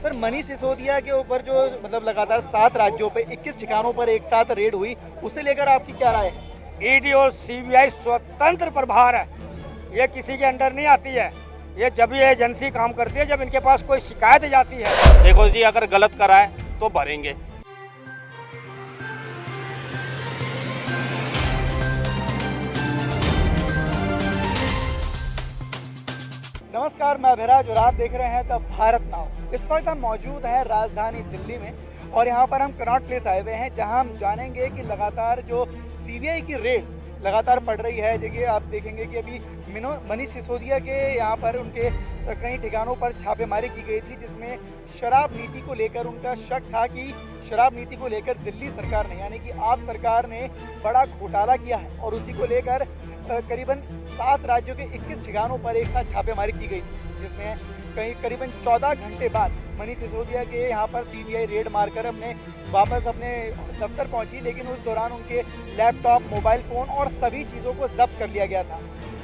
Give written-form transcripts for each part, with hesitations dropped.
Sir Manish Sisodia के ऊपर जो मतलब लगातार 7 राज्यों पे 21 ठिकानों पर एक साथ रेड हुई, उसे लेकर आपकी क्या राय है? ईडी और सीबीआई स्वतंत्र प्रभार है, ये किसी के अंडर नहीं आती है। ये जब ये एजेंसी काम करती है जब इनके पास कोई शिकायत जाती है। देखो जी, अगर गलत करा है तो भरेंगे। नमस्कार, मैं अभिराज और आप देख रहे हैं द भारत नाउ। इस वक्त हम मौजूद हैं राजधानी दिल्ली में और यहाँ पर हम कनॉट प्लेस आए हुए हैं, जहाँ हम जानेंगे कि लगातार जो सीबीआई की रेड लगातार पड़ रही है। जगह आप देखेंगे कि अभी मनीष सिसोदिया के यहाँ पर उनके कई ठिकानों पर छापेमारी की गई थी, जिसमें शराब नीति को लेकर उनका शक था कि शराब नीति को लेकर दिल्ली सरकार ने यानी कि आप सरकार ने बड़ा घोटाला किया है और उसी को लेकर करीबन 7 राज्यों के 21 ठिकानों पर एक साथ छापेमारी की गई थी, जिसमें करीबन 14 घंटे बाद मनीष सिसोदिया के यहाँ पर सीबीआई रेड मारकर वापस अपने दफ्तर पहुंची। लेकिन उस दौरान उनके लैपटॉप, मोबाइल फ़ोन और सभी चीज़ों को जब्त कर लिया गया था।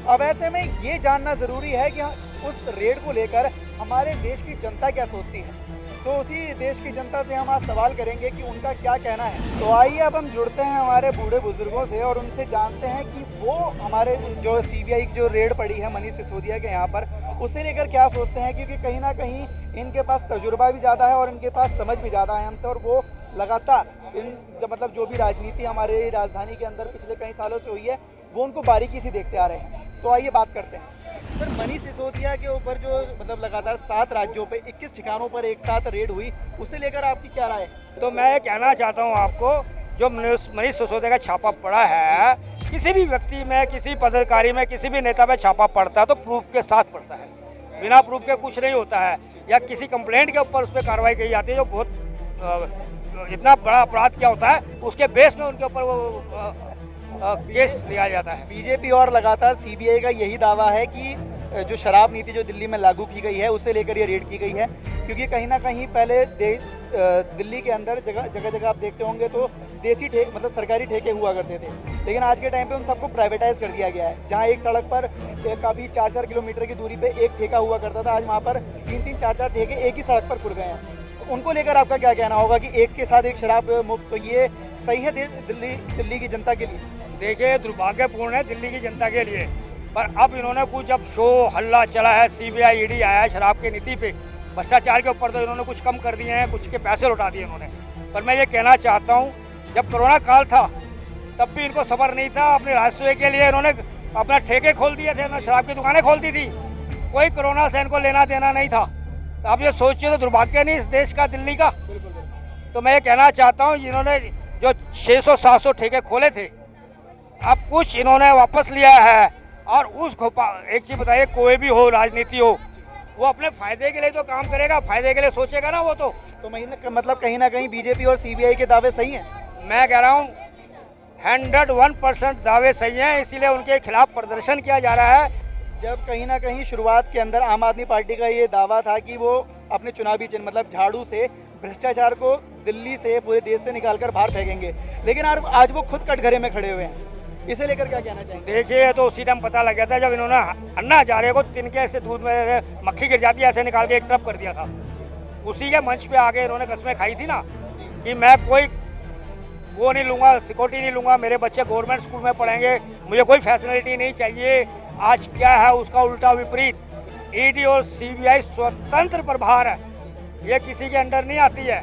अब ऐसे में ये जानना ज़रूरी है कि उस रेड को लेकर हमारे देश की जनता क्या सोचती है। तो उसी देश की जनता से हम आज सवाल करेंगे कि उनका क्या कहना है। तो आइए अब हम जुड़ते हैं हमारे बूढ़े बुजुर्गों से और उनसे जानते हैं कि वो हमारे जो सीबीआई की जो रेड पड़ी है मनीष सिसोदिया के यहाँ पर, उसे लेकर क्या सोचते हैं। क्योंकि कहीं ना कहीं इनके पास तजुर्बा भी ज़्यादा है और इनके पास समझ भी ज़्यादा है हमसे, और वो लगातार मतलब जो भी राजनीति हमारे राजधानी के अंदर पिछले कई सालों से हुई है वो उनको बारीकी से देखते आ रहे हैं। तो आइए बात करते हैं। सर मनीष सिसोदिया के ऊपर जो मतलब लगातार 7 राज्यों पे 21 ठिकानों पर एक साथ रेड हुई, उसे लेकर आपकी क्या राय है? तो मैं कहना चाहता हूँ आपको, जो मनीष सिसोदिया का छापा पड़ा है, किसी भी व्यक्ति में, किसी पदाधिकारी में, किसी भी नेता में छापा पड़ता है तो प्रूफ के साथ पड़ता है। बिना प्रूफ के कुछ नहीं होता है। या किसी कंप्लेंट के ऊपर उस पर कार्रवाई की जाती है जो बहुत इतना बड़ा अपराध क्या होता है, उसके बेस में उनके ऊपर वो केस लिया जाता है। बीजेपी और लगातार सीबीआई का यही दावा है कि जो शराब नीति जो दिल्ली में लागू की गई है उसे लेकर ये रेड की गई है। क्योंकि कहीं ना कहीं पहले दिल्ली के अंदर जगह जगह आप देखते होंगे तो देसी मतलब सरकारी ठेके हुआ करते थे, लेकिन आज के टाइम पे उन सबको प्राइवेटाइज कर दिया गया है। जहां एक सड़क पर काफ़ी 4-4 किलोमीटर की दूरी पे एक ठेका हुआ करता था, आज वहां पर 3-3, 4-4 ठेके एक ही सड़क पर खुल गए हैं। तो उनको लेकर आपका क्या कहना होगा कि एक के साथ एक शराब मुक्त, तो ये सही है दिल्ली की जनता के लिए? देखिए, दुर्भाग्यपूर्ण है दिल्ली की जनता के लिए, पर अब इन्होंने कुछ जब शो हल्ला चला है, सीबीआई ईडी आया है शराब की नीति पे, भ्रष्टाचार के ऊपर, तो इन्होंने कुछ कम कर दिए हैं, कुछ के पैसे लौटा दिए इन्होंने। पर मैं ये कहना चाहता हूँ, जब कोरोना काल था तब भी इनको सब्र नहीं था। अपने राजस्व के लिए इन्होंने अपना ठेके खोल दिए थे, ना शराब की दुकानें खोल दी थी। कोई कोरोना से इनको लेना देना नहीं था। तो आप ये सोचिए, तो दुर्भाग्य नहीं इस देश का, दिल्ली का। तो मैं ये कहना चाहता हूँ, जिन्होंने जो 600-700 ठेके खोले थे, अब कुछ इन्होंने वापस लिया है। और उस एक चीज़ बताइए, कोई भी हो, राजनीति हो, वो अपने फायदे के लिए तो काम करेगा, फायदे के लिए सोचेगा ना वो तो मतलब कहीं ना कहीं बीजेपी और सीबीआई के दावे सही हैं। मैं कह रहा हूँ 101% दावे सही हैं, इसीलिए उनके खिलाफ प्रदर्शन किया जा रहा है। जब कहीं ना कहीं शुरुआत के अंदर आम आदमी पार्टी का ये दावा था कि वो अपने चुनावी चिन्ह मतलब झाड़ू से भ्रष्टाचार को दिल्ली से, पूरे देश से निकालकर बाहर फेंकेंगे, लेकिन आज वो खुद कटघरे में खड़े हुए हैं। इसे लेकर क्या कहना चाहेंगे? देखिए, तो उसी टाइम पता लग गया था जब इन्होंने अन्ना हजारे को तिनके से दूध में मक्खी गिर जाती है ऐसे निकाल के एक तरफ कर दिया था। उसी के मंच पे आके इन्होंने कस्में खाई थी ना कि मैं कोई वो नहीं लूँगा, सिक्योरिटी नहीं लूँगा, मेरे बच्चे गवर्नमेंट स्कूल में पढ़ेंगे, मुझे कोई फैसिलिटी नहीं चाहिए। आज क्या है उसका उल्टा विपरीत। ईडी और सीबीआई स्वतंत्र प्रभार है, ये किसी के अंडर नहीं आती है।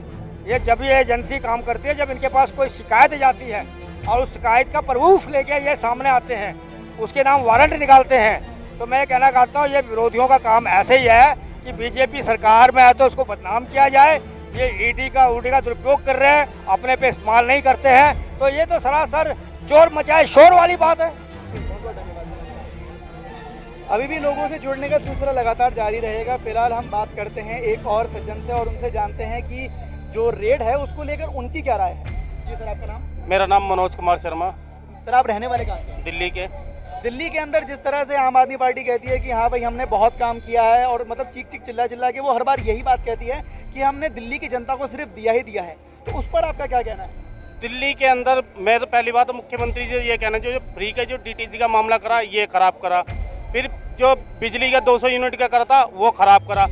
ये जब ये एजेंसी काम करती है जब इनके पास कोई शिकायत जाती है और उस शिकायत का प्रूफ लेके ये सामने आते हैं, उसके नाम वारंट निकालते हैं। तो मैं कहना चाहता हूँ, ये विरोधियों का काम ऐसे ही है कि बीजेपी सरकार में है तो उसको बदनाम किया जाए। ये ईडी का दुरुपयोग कर रहे हैं, अपने पे इस्तेमाल नहीं करते हैं, तो ये तो सरासर चोर मचाए शोर वाली बात है। अभी भी लोगों से जुड़ने का सिलसिला लगातार जारी रहेगा। फिलहाल हम बात करते हैं एक और सज्जन से और उनसे जानते हैं कि जो रेड है उसको लेकर उनकी क्या राय है। जी सर, आपका नाम? मेरा नाम मनोज कुमार शर्मा। सर, आप रहने वाले कहाँ के? दिल्ली के। दिल्ली के अंदर जिस तरह से आम आदमी पार्टी कहती है कि हाँ भाई हमने बहुत काम किया है, और मतलब चीख चिल्ला के वो हर बार यही बात कहती है कि हमने दिल्ली की जनता को सिर्फ दिया ही दिया है, तो उस पर आपका क्या कहना है? दिल्ली के अंदर मैं तो पहली बात तो मुख्यमंत्री जी ये कहना, जो फ्री का जो डीटीसी का मामला करा ये खराब करा, फिर जो बिजली का 200 यूनिट का करा था वो खराब करा।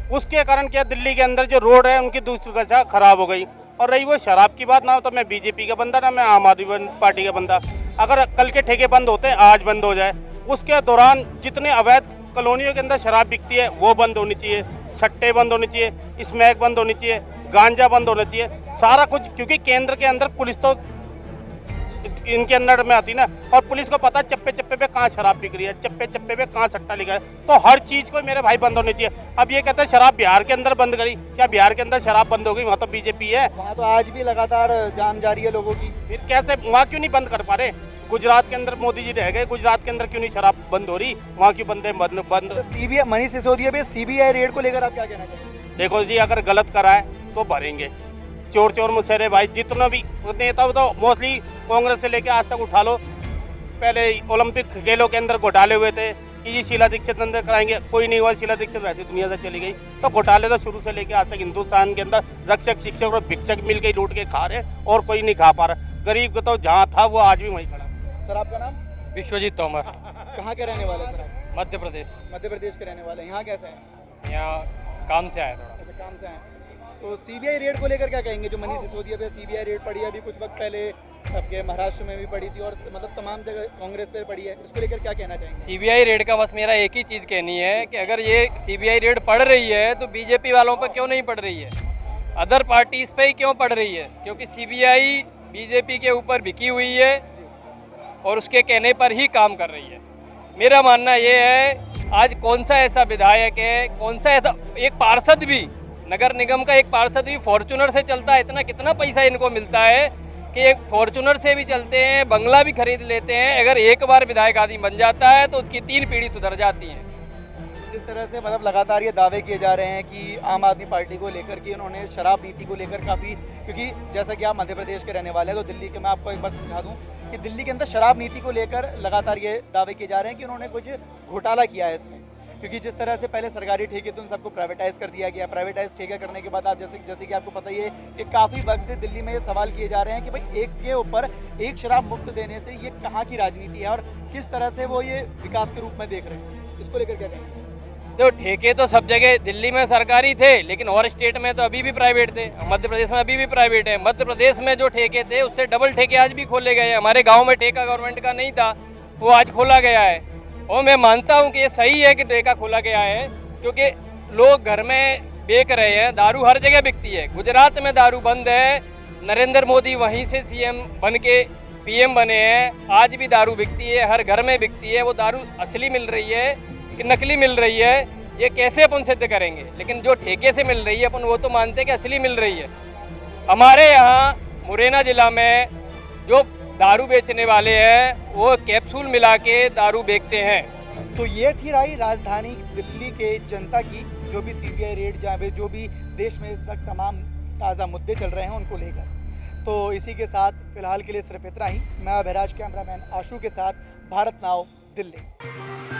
उसके कारण क्या दिल्ली के अंदर जो रोड है उनकी दूसरी दशा खराब हो गई। और रही वो शराब की बात, ना तो मैं बीजेपी का बंदा ना मैं आम आदमी पार्टी का बंदा। अगर कल के ठेके बंद होते हैं, आज बंद हो जाए, उसके दौरान जितने अवैध कॉलोनियों के अंदर शराब बिकती है वो बंद होनी चाहिए, सट्टे बंद होने चाहिए, स्मैक बंद होनी चाहिए, गांजा बंद होना चाहिए, सारा कुछ। क्योंकि केंद्र के अंदर पुलिस तो इनके अंदर में आती ना, और पुलिस को पता है चप्पे चप्पे पे कहाँ शराब बिक रही है, चप्पे चप्पे पे कहाँ सट्टा लिखा है। तो हर चीज़ को मेरे भाई बंद होनी चाहिए। अब ये कहते हैं शराब बिहार के अंदर बंद करी, क्या बिहार के अंदर शराब बंद हो गई? वहाँ तो बीजेपी है, वहाँ तो आज भी लगातार जाम जारी है लोगों की। फिर कैसे वहाँ क्यों नहीं बंद कर पा रहे? गुजरात के अंदर मोदी जी रह गए, गुजरात के अंदर क्यों नहीं शराब बंद हो रही? वहाँ क्यों बंद बंद? तो सीबीआई मनीष सिसोदिया पे सीबीआई रेड को लेकर आप क्या कहना चाहेंगे? देखो जी, अगर गलत करा है तो भरेंगे। चोर चोर मुशर्रे भाई जितना भी नेता हो, तो मोस्टली कांग्रेस से लेके आज तक उठा लो, पहले ओलंपिक खेलों के अंदर घोटाले हुए थे कि जी शीला दीक्षित अंदर कराएंगे, कोई नहीं हुआ। शीला दीक्षित वैसे दुनिया से चली गई। तो घोटाले तो शुरू से लेके आज तक हिंदुस्तान के अंदर रक्षक शिक्षक और भिक्षक मिल के लूट के खा रहे, और कोई नहीं खा पा रहा। गरीब को तो जहाँ था वो आज भी वहीं खड़ा। सर आपका नाम? विश्वजीत तोमर, कहाँ के रहने वाले सर आप? मध्य प्रदेश। मध्य प्रदेश के रहने वाले। यहाँ कैसे हैं? यहाँ काम से आया थोड़ा। अच्छा, काम से हैं। तो सीबीआई रेड को लेकर क्या कहेंगे? जो मनीष सिसोदिया पे सीबीआई रेड पड़ी है, अभी कुछ वक्त पहले आपके महाराष्ट्र में भी पड़ी थी, और मतलब तमाम जगह कांग्रेस पे पड़ी है, इसको लेकर क्या कहना चाहेंगे? सीबीआई रेड का बस मेरा एक ही चीज़ कहनी है कि अगर ये सीबीआई रेड पड़ रही है तो बीजेपी वालों पर क्यों नहीं पड़ रही है, अदर पार्टीज पे ही क्यों पड़ रही है? क्योंकि सीबीआई बीजेपी के ऊपर बिकी हुई है और उसके कहने पर ही काम कर रही है। मेरा मानना ये है, आज कौन सा ऐसा विधायक है, कौन सा ऐसा एक पार्षद भी, नगर निगम का एक पार्षद भी फॉर्चूनर से चलता है, इतना कितना पैसा इनको मिलता है कि एक फॉर्चूनर से भी चलते हैं, बंगला भी खरीद लेते हैं। अगर एक बार विधायक आदमी बन जाता है तो उसकी 3 पीढ़ी सुधर जाती है। जिस तरह से मतलब लगातार ये दावे किए जा रहे हैं कि आम आदमी पार्टी को लेकर कि उन्होंने शराब नीति को लेकर काफ़ी, क्योंकि जैसा कि आप मध्य प्रदेश के रहने वाले हैं, तो दिल्ली के मैं आपको एक बार समझा दूं कि दिल्ली के अंदर शराब नीति को लेकर लगातार ये दावे किए जा रहे हैं कि उन्होंने कुछ घोटाला किया है इसमें। क्योंकि जिस तरह से पहले सरकारी ठेके थे उन सबको प्राइवेटाइज कर दिया गया, प्राइवेटाइज ठेका करने के बाद आप जैसे कि आपको पता ही है कि काफ़ी वक्त से दिल्ली में ये सवाल किए जा रहे हैं कि भाई एक के ऊपर एक शराब मुक्त देने से ये कहाँ की राजनीति है, और किस तरह से वो ये विकास के रूप में देख रहे हैं, इसको लेकर क्या कहेंगे? तो ठेके तो सब जगह दिल्ली में सरकारी थे, लेकिन और स्टेट में तो अभी भी प्राइवेट थे। मध्य प्रदेश में अभी भी प्राइवेट है। मध्य प्रदेश में जो ठेके थे उससे डबल ठेके आज भी खोले गए हैं। हमारे गांव में ठेका गवर्नमेंट का नहीं था, वो आज खोला गया है। और मैं मानता हूं कि ये सही है कि ठेका खोला गया है, क्योंकि लोग घर में बेच रहे हैं। दारू हर जगह बिकती है। गुजरात में दारू बंद है, नरेंद्र मोदी वहीं से सीएम बन के पीएम बने हैं, आज भी दारू बिकती है, हर घर में बिकती है। वो दारू असली मिल रही है कि नकली मिल रही है, ये कैसे अपन सिद्ध करेंगे? लेकिन जो ठेके से मिल रही है अपन वो तो मानते हैं कि असली मिल रही है। हमारे यहाँ मुरैना जिला में जो दारू बेचने वाले हैं वो कैप्सूल मिला के दारू बेचते हैं। तो ये थी राय राजधानी दिल्ली के जनता की, जो भी सीबीआई रेड जहाँ पे जो भी देश में इस वक्त तमाम ताज़ा मुद्दे चल रहे हैं उनको लेकर। तो इसी के साथ फिलहाल के लिए सिर्फ इतना ही। मैं बहराज कैमरामैन आशु के साथ, भारत नाउ, दिल्ली।